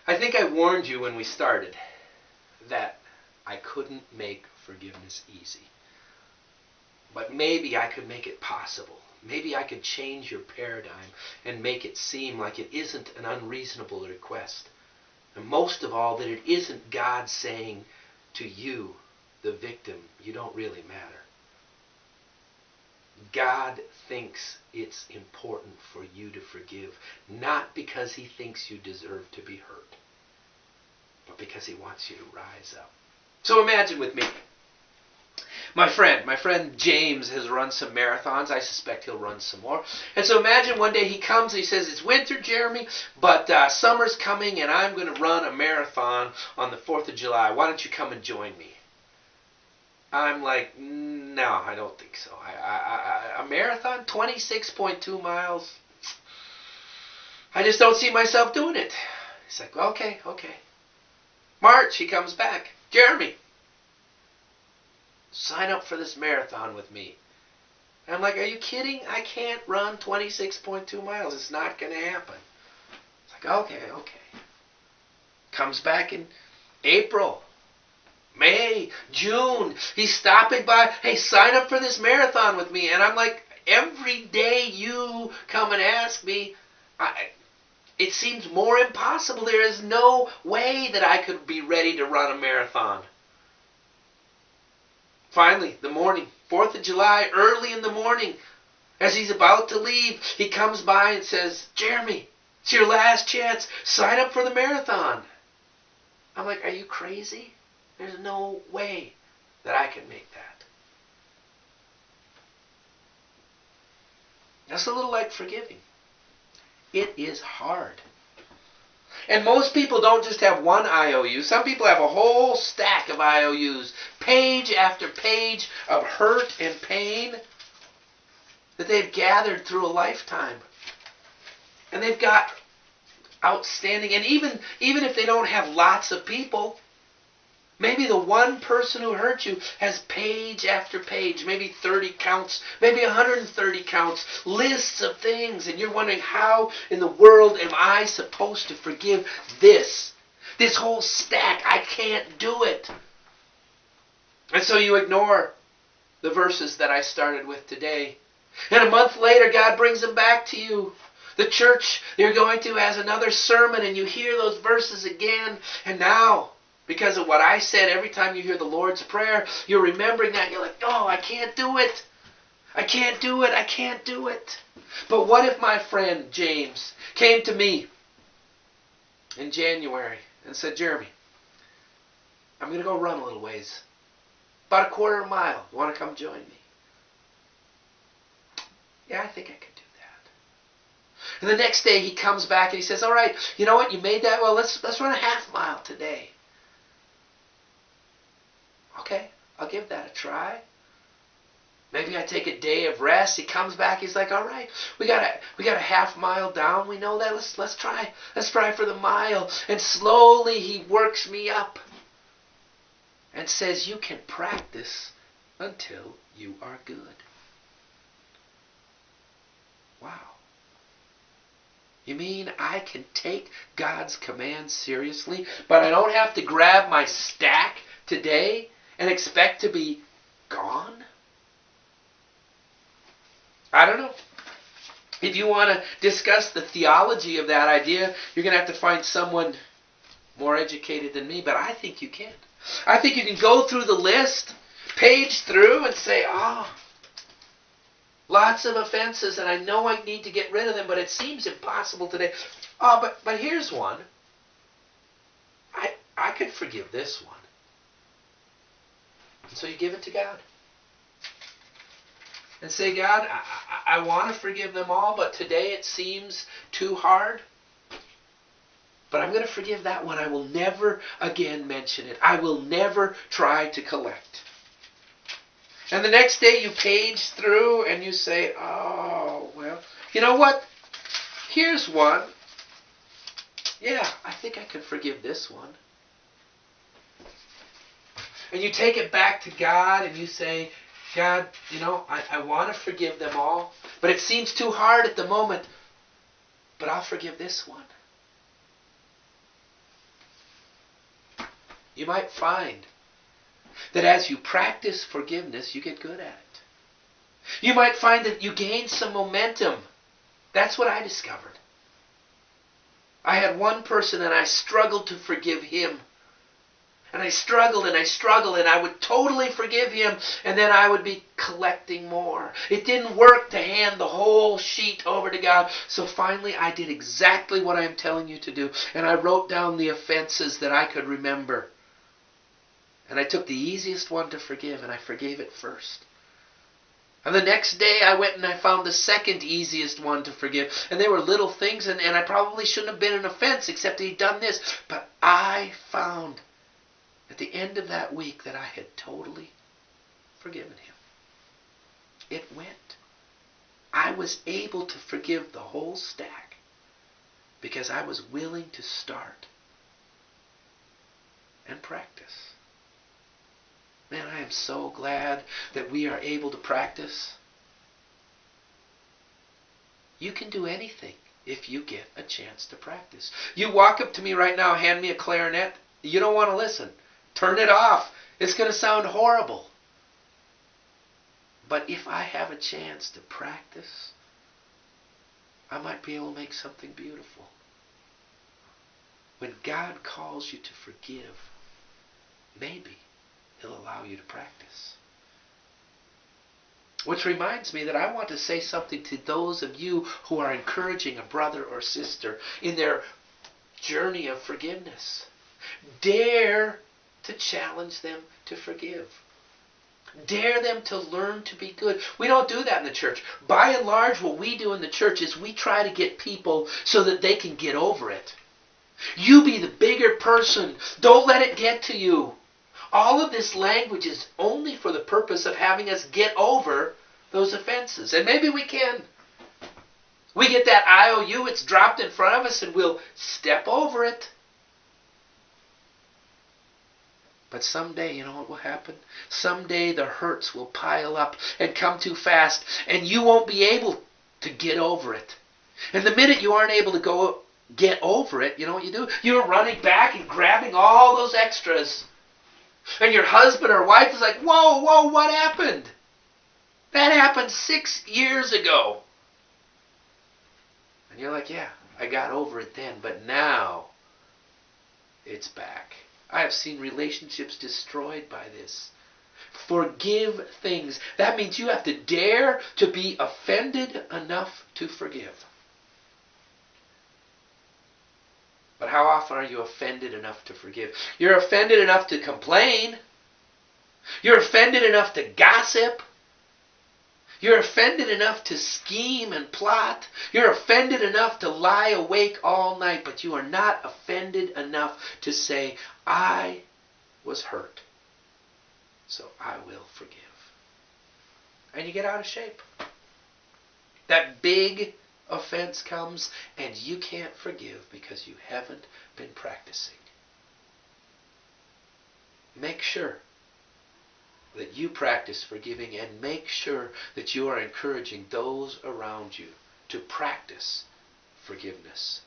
I think I warned you when we started that I couldn't make forgiveness easy. But maybe I could make it possible. Maybe I could change your paradigm and make it seem like it isn't an unreasonable request. And most of all, that it isn't God saying to you, the victim, you don't really matter. God thinks it's important for you to forgive, not because he thinks you deserve to be hurt, but because he wants you to rise up. So imagine with me, my friend James has run some marathons. I suspect he'll run some more. And so imagine one day he comes and he says, it's winter, Jeremy, but summer's coming and I'm going to run a marathon on the 4th of July. Why don't you come and join me? I'm like, no, I don't think so. A marathon, 26.2 miles? I just don't see myself doing it. He's like, okay. March, he comes back. Jeremy, sign up for this marathon with me. And I'm like, are you kidding? I can't run 26.2 miles. It's not going to happen. It's like, okay. Comes back in April, May, June. He's stopping by. Hey, sign up for this marathon with me. And I'm like, every day you come and ask me, it seems more impossible. There is no way that I could be ready to run a marathon. Finally, the morning, 4th of July, early in the morning, as he's about to leave, he comes by and says, Jeremy, it's your last chance. Sign up for the marathon. I'm like, are you crazy? There's no way that I can make that. That's a little like forgiving. It is hard. And most people don't just have one IOU. Some people have a whole stack of IOUs, page after page of hurt and pain that they've gathered through a lifetime. And they've got outstanding, and even if they don't have lots of people, maybe the one person who hurt you has page after page, maybe 30 counts, maybe 130 counts, lists of things, and you're wondering, how in the world am I supposed to forgive this whole stack? I can't do it. And so you ignore the verses that I started with today. And a month later, God brings them back to you. The church you're going to has another sermon, and you hear those verses again, and now, because of what I said, every time you hear the Lord's Prayer, you're remembering that. You're like, oh, I can't do it. I can't do it. But what if my friend James came to me in January and said, Jeremy, I'm going to go run a little ways. About a quarter of a mile. You want to come join me? Yeah, I think I could do that. And the next day he comes back and he says, all right, you know what? You made that well. Let's run a half mile today. Okay, I'll give that a try. Maybe I take a day of rest. He comes back. He's like, all right, we got a half mile down. We know that. Let's try for the mile. And slowly he works me up and says, you can practice until you are good. Wow. You mean I can take God's command seriously, but I don't have to grab my stack today and expect to be gone? I don't know. If you want to discuss the theology of that idea, you're going to have to find someone more educated than me, but I think you can. I think you can go through the list, page through, and say, lots of offenses, and I know I need to get rid of them, but it seems impossible today. But here's one. I could forgive this one. And so you give it to God. And say, God, I want to forgive them all, but today it seems too hard. But I'm going to forgive that one. I will never again mention it. I will never try to collect. And the next day you page through and you say, oh, well, you know what? Here's one. Yeah, I think I can forgive this one. And you take it back to God and you say, God, I want to forgive them all, but it seems too hard at the moment, but I'll forgive this one. You might find that as you practice forgiveness, you get good at it. You might find that you gain some momentum. That's what I discovered. I had one person and I struggled to forgive him. And I struggled and I struggled and I would totally forgive him and then I would be collecting more. It didn't work to hand the whole sheet over to God. So finally I did exactly what I'm telling you to do. And I wrote down the offenses that I could remember. And I took the easiest one to forgive and I forgave it first. And the next day I went and I found the second easiest one to forgive. And they were little things and I probably shouldn't have been an offense except he'd done this. But I found at the end of that week that I had totally forgiven him. It went. I was able to forgive the whole stack because I was willing to start and practice. Man, I am so glad that we are able to practice. You can do anything if you get a chance to practice. You walk up to me right now, hand me a clarinet. You don't want to listen. Turn it off. It's going to sound horrible. But if I have a chance to practice, I might be able to make something beautiful. When God calls you to forgive, maybe He'll allow you to practice. Which reminds me that I want to say something to those of you who are encouraging a brother or sister in their journey of forgiveness. Dare to challenge them to forgive. Dare them to learn to be good. We don't do that in the church. By and large, what we do in the church is we try to get people so that they can get over it. You be the bigger person. Don't let it get to you. All of this language is only for the purpose of having us get over those offenses. And maybe we can. We get that IOU, it's dropped in front of us, and we'll step over it. But someday, you know what will happen? Someday the hurts will pile up and come too fast, and you won't be able to get over it. And the minute you aren't able to get over it, you know what you do? You're running back and grabbing all those extras. And your husband or wife is like, whoa, what happened? That happened 6 years ago. And you're like, yeah, I got over it then, but now it's back. I have seen relationships destroyed by this. Forgive things. That means you have to dare to be offended enough to forgive. But how often are you offended enough to forgive? You're offended enough to complain. You're offended enough to gossip. You're offended enough to scheme and plot. You're offended enough to lie awake all night, but you are not offended enough to say, I was hurt, so I will forgive. And you get out of shape. That big offense comes and you can't forgive because you haven't been practicing. Make sure that you practice forgiving and make sure that you are encouraging those around you to practice forgiveness.